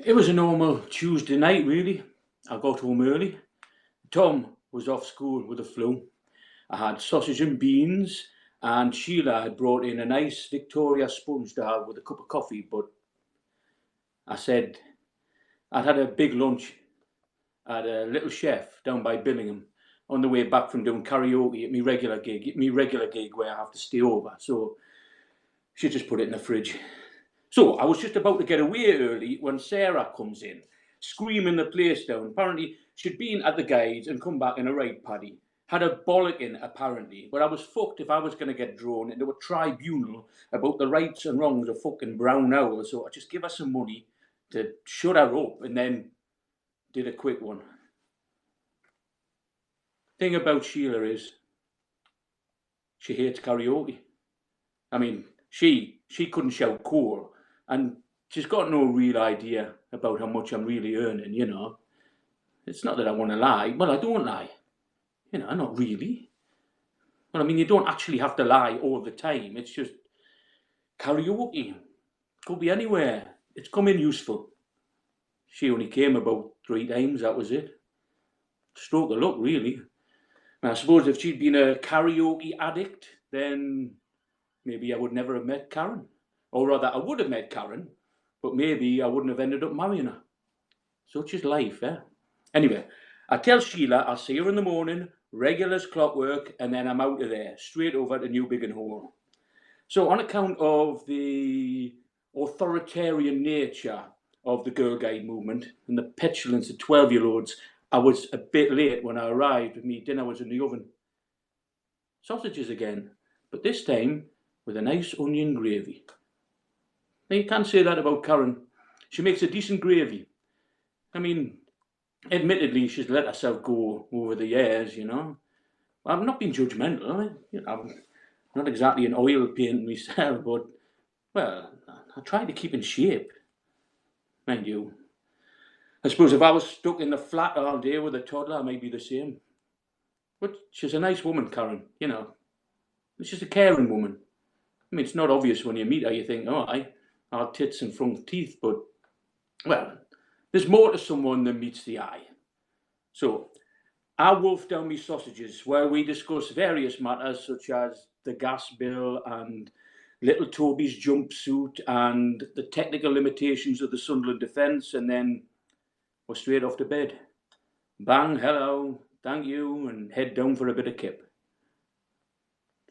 It was a normal Tuesday night, really. I got home early. Tom was off school with the flu. I had sausage and beans, and Sheila had brought in a nice Victoria sponge to have with a cup of coffee. But I said I'd had a big lunch at a little chef down by Billingham on the way back from doing karaoke at my regular gig where I have to stay over. So she just put it in the fridge. So I was just about to get away early when Sarah comes in, screaming the place down. Apparently, she'd been at the guides and come back in a right paddy. Had a bollocking, apparently, but I was fucked if I was going to get drawn into a tribunal about the rights and wrongs of fucking brown owls. So I just give her some money to shut her up and then did a quick one. Thing about Sheila is she hates karaoke. I mean, she couldn't shout cool, and she's got no real idea about how much I'm really earning, you know. It's not that I want to lie. Well, I don't lie. You know, not really. Well, I mean, you don't actually have to lie all the time. It's just karaoke. Could be anywhere. It's come in useful. She only came about 3 times, that was it. Stroke of luck, really. And I suppose if she'd been a karaoke addict, then maybe I would never have met Karen. Or rather, I would have met Karen, but maybe I wouldn't have ended up marrying her. Such is life, eh? Anyway, I tell Sheila I'll see her in the morning, regular as clockwork, and then I'm out of there, straight over to New Biggin Hall. So on account of the authoritarian nature of the Girl Guide movement and the petulance of 12-year-olds, I was a bit late when I arrived. My dinner was in the oven. Sausages again, but this time with a nice onion gravy. Now, you can't say that about Karen. She makes a decent gravy. I mean, admittedly, she's let herself go over the years, you know. I'm not being judgmental. I'm not exactly an oil paint myself, but, well, I try to keep in shape. Mind you, I suppose if I was stuck in the flat all day with a toddler, I might be the same. But she's a nice woman, Karen, you know. She's a caring woman. I mean, it's not obvious when you meet her, you think, oh, our tits and front teeth, but, well, there's more to someone than meets the eye. So, I wolf down me sausages where we discuss various matters such as the gas bill and little Toby's jumpsuit and the technical limitations of the Sunderland defence, and then we're straight off to bed. Bang, hello, thank you, and head down for a bit of kip.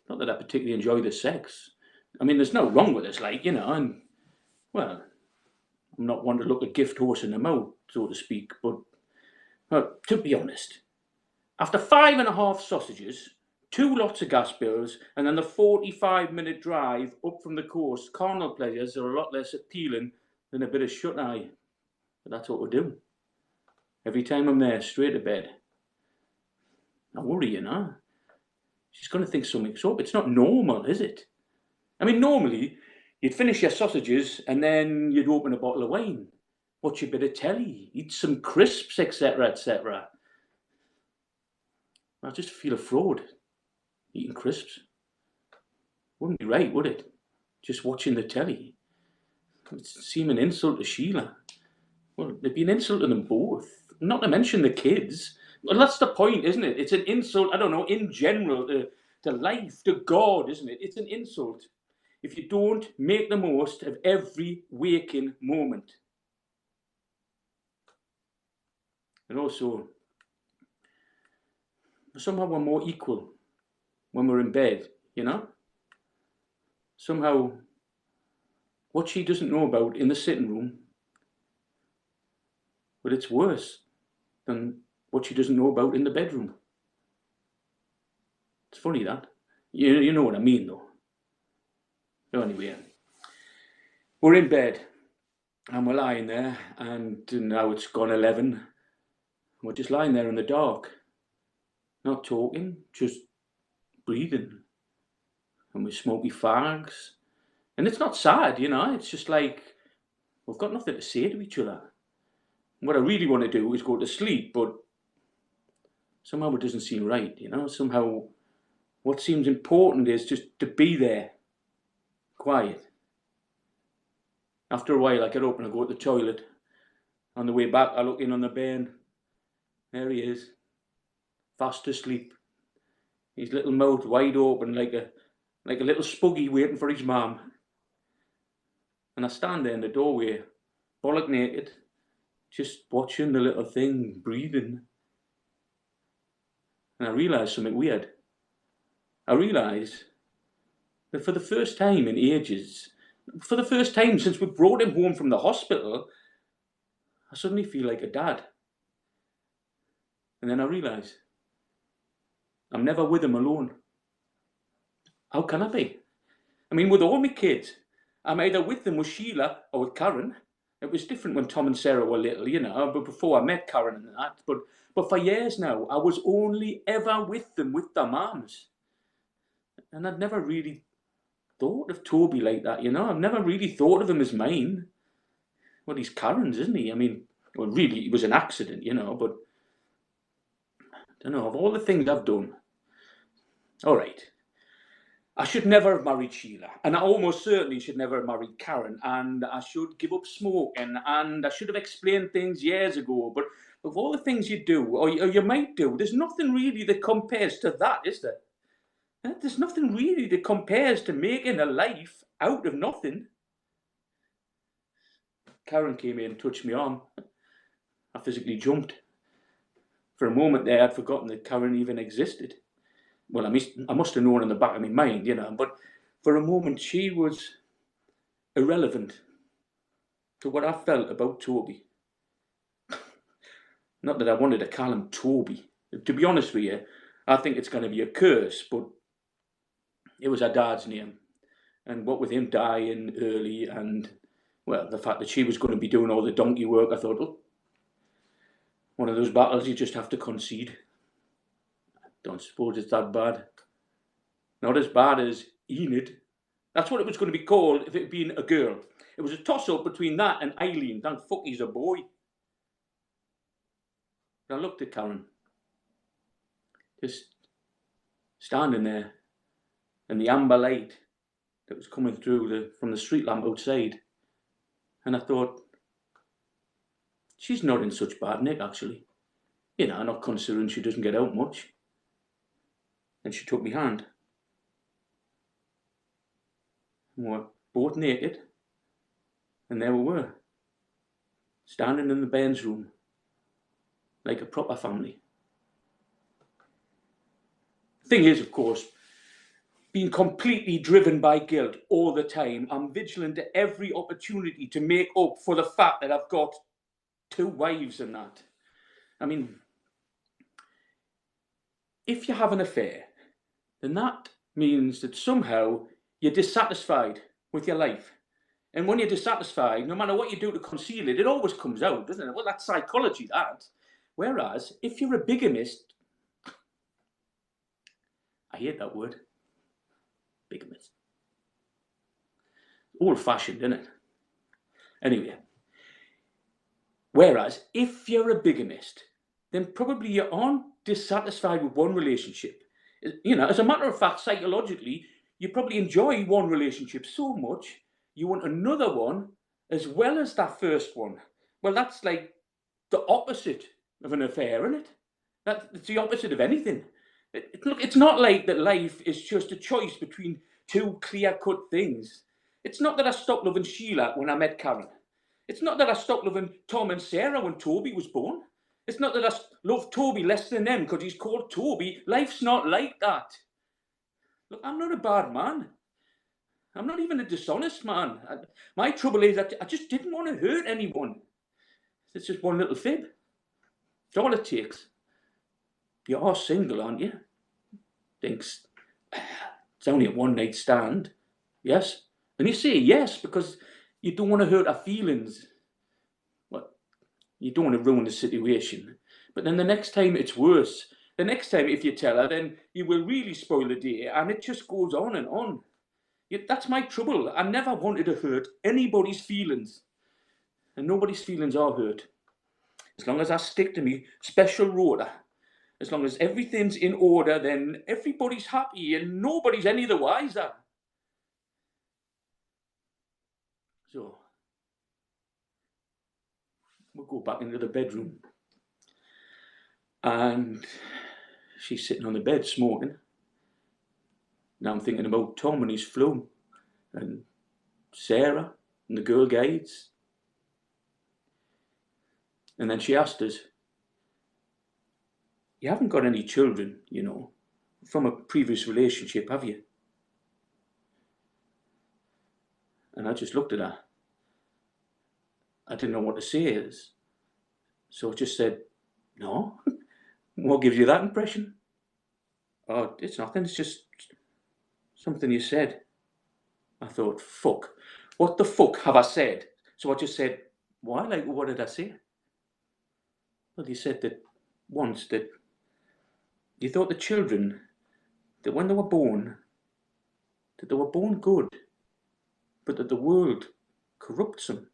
Not that I particularly enjoy the sex. I mean, there's no wrong with us, like, you know, and, well, I'm not one to look a gift horse in the mouth, so to speak, but, well, to be honest, after 5.5 sausages, 2 lots of gas bills, and then the 45-minute drive up from the coast, carnal pleasures are a lot less appealing than a bit of shut-eye. But that's what we do. Every time I'm there, straight to bed. I worry, you know. She's going to think something's up. It's not normal, is it? I mean, normally, you'd finish your sausages and then you'd open a bottle of wine, watch a bit of telly, eat some crisps, etc., etc. I just feel a fraud eating crisps. Wouldn't be right, would it? Just watching the telly. It'd seem an insult to Sheila. Well, it'd be an insult to them both. Not to mention the kids. Well, that's the point, isn't it? It's an insult, I don't know, in general, to life, to God, isn't it? It's an insult if you don't make the most of every waking moment. And also, somehow we're more equal when we're in bed, you know? Somehow, what she doesn't know about in the sitting room, but it's worse than what she doesn't know about in the bedroom. It's funny that. You know what I mean, though. So anyway, we're in bed, and we're lying there, and now it's gone 11. We're just lying there in the dark, not talking, just breathing. And we smoky fags. And it's not sad, you know, it's just like we've got nothing to say to each other. What I really want to do is go to sleep, but somehow it doesn't seem right, you know. Somehow what seems important is just to be there, quiet. After a while I get up and I go to the toilet, On the way back, I look in on the bairn. There he is, fast asleep. His little mouth wide open like a little spuggy waiting for his mum. And I stand there in the doorway, bollock naked, just watching the little thing breathing. And I realised something weird. I realised that for the first time in ages, for the first time since we brought him home from the hospital, I suddenly feel like a dad. And then I realised I'm never with him alone. How can I be? I mean, with all my kids, I'm either with them with Sheila or with Karen. It was different when Tom and Sarah were little, you know, but before I met Karen and that. But for years now, I was only ever with them with their mums. And I'd never really thought of Toby like that, you know. I've never really thought of him as mine. Well, he's Karen's, isn't he? I mean, well, really, it was an accident, you know, but I don't know, of all the things I've done, all right, I should never have married Sheila, and I almost certainly should never have married Karen, and I should give up smoking, and I should have explained things years ago, but of all the things you do, or you might do, there's nothing really that compares to that, is there? There's nothing really that compares to making a life out of nothing. Karen came in and touched my arm. I physically jumped. For a moment there, I'd forgotten that Karen even existed. Well, I must have known in the back of my mind, you know, but for a moment she was irrelevant to what I felt about Toby. Not that I wanted to call him Toby. To be honest with you, I think it's going to be a curse, but it was her dad's name. And what with him dying early and, well, the fact that she was going to be doing all the donkey work, I thought, well, one of those battles you just have to concede. Don't suppose it's that bad. Not as bad as Enid. That's what it was going to be called if it had been a girl. It was a toss-up between that and Eileen. Thank fuck he's a boy. I looked at Karen, just standing there in the amber light that was coming through from the street lamp outside. And I thought, she's not in such bad nick, actually. You know, not considering she doesn't get out much. And she took my hand. We were both naked. And there we were, standing in the bairn's room, like a proper family. The thing is, of course, being completely driven by guilt all the time, I'm vigilant at every opportunity to make up for the fact that I've got 2 wives and that. I mean, if you have an affair, then that means that somehow you're dissatisfied with your life. And when you're dissatisfied, no matter what you do to conceal it, it always comes out, doesn't it? Well, that's psychology, that. Whereas, if you're a bigamist, I hate that word, bigamist. Old-fashioned, isn't it? Anyway, whereas, if you're a bigamist, then probably you aren't dissatisfied with one relationship. You know, as a matter of fact, psychologically, you probably enjoy one relationship so much, you want another one as well as that first one. Well, that's like the opposite of an affair, isn't it? It's the opposite of anything. Look, it's not like that life is just a choice between 2 clear-cut things. It's not that I stopped loving Sheila when I met Karen. It's not that I stopped loving Tom and Sarah when Toby was born. It's not that I love Toby less than them because he's called Toby. Life's not like that. Look, I'm not a bad man. I'm not even a dishonest man. My trouble is that I just didn't want to hurt anyone. It's just one little fib. It's all it takes. You are single, aren't you? Thinks, it's only a one-night stand. Yes? And you say yes because you don't want to hurt her feelings. Well, you don't want to ruin the situation. But then the next time it's worse. The next time if you tell her, then you will really spoil the day. And it just goes on and on. That's my trouble. I never wanted to hurt anybody's feelings. And nobody's feelings are hurt. As long as I stick to me special rota, as long as everything's in order, then everybody's happy and nobody's any the wiser. So, we go back into the bedroom, and she's sitting on the bed smoking. Now I'm thinking about Tom and his flu, and Sarah and the Girl Guides. And then she asked us, "You haven't got any children, from a previous relationship, have you?" And I just looked at her. I didn't know what to say. So I just said, "No." "What gives you that impression?" "Oh, it's nothing. It's just something you said." I thought, fuck. What the fuck have I said? So I just said, "Why? Like, what did I say?" "Well, you said that once that you thought the children, that when they were born, that they were born good, but that the world corrupts them."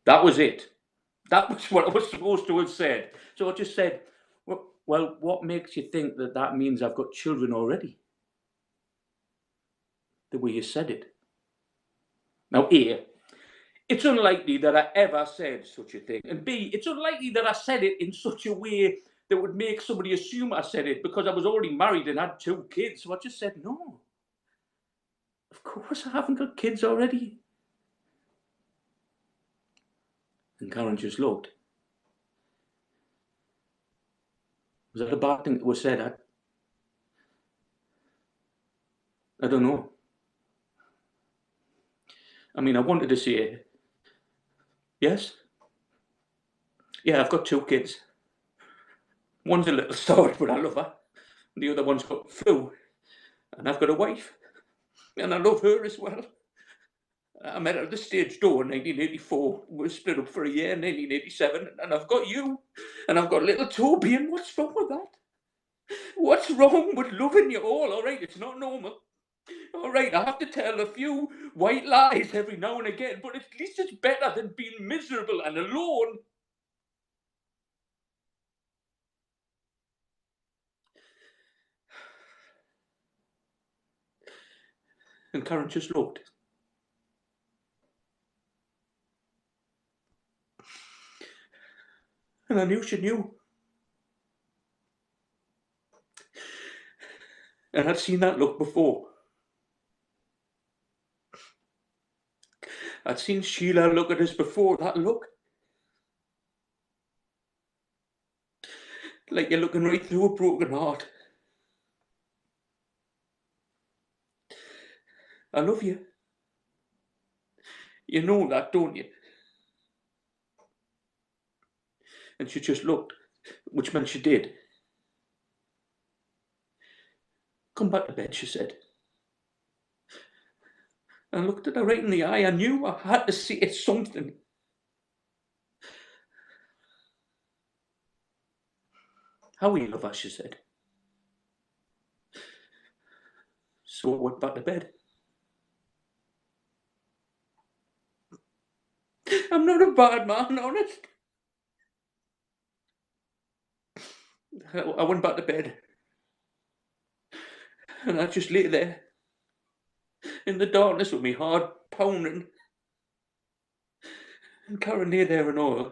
That was it. That was what I was supposed to have said. So I just said, "Well, what makes you think that that means I've got children already?" The way you said it. Now, A, it's unlikely that I ever said such a thing. And B, it's unlikely that I said it in such a way that would make somebody assume I said it, because I was already married and had 2 kids. So I just said, "No, of course I haven't got kids already." And Karen just looked. Was that a bad thing that was said? I don't know. I mean, I wanted to say, yes. Yeah, I've got 2 kids. One's a little star, but I love her. The other one's got flu. And I've got a wife. And I love her as well. I met her at the stage door in 1984. We were split up for a year in 1987. And I've got you. And I've got little Toby. And what's wrong with that? What's wrong with loving you all right? It's not normal. All right, I have to tell a few white lies every now and again, but at least it's better than being miserable and alone. And Karen just looked. And I knew she knew. And I'd seen that look before. I'd seen Sheila look at us before, that look. Like you're looking right through a broken heart. I love you. You know that, don't you? And she just looked, which meant she did. "Come back to bed," she said. I looked at her right in the eye. I knew I had to say something. "How are you, lover?" she said. So I went back to bed. I'm not a bad man, honest. I went back to bed. And I just lay there in the darkness with my heart pounding. And Karen lay there and all.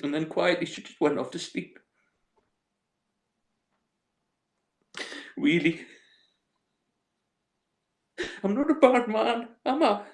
And then quietly she just went off to sleep. Really? I'm not a bad man, am I?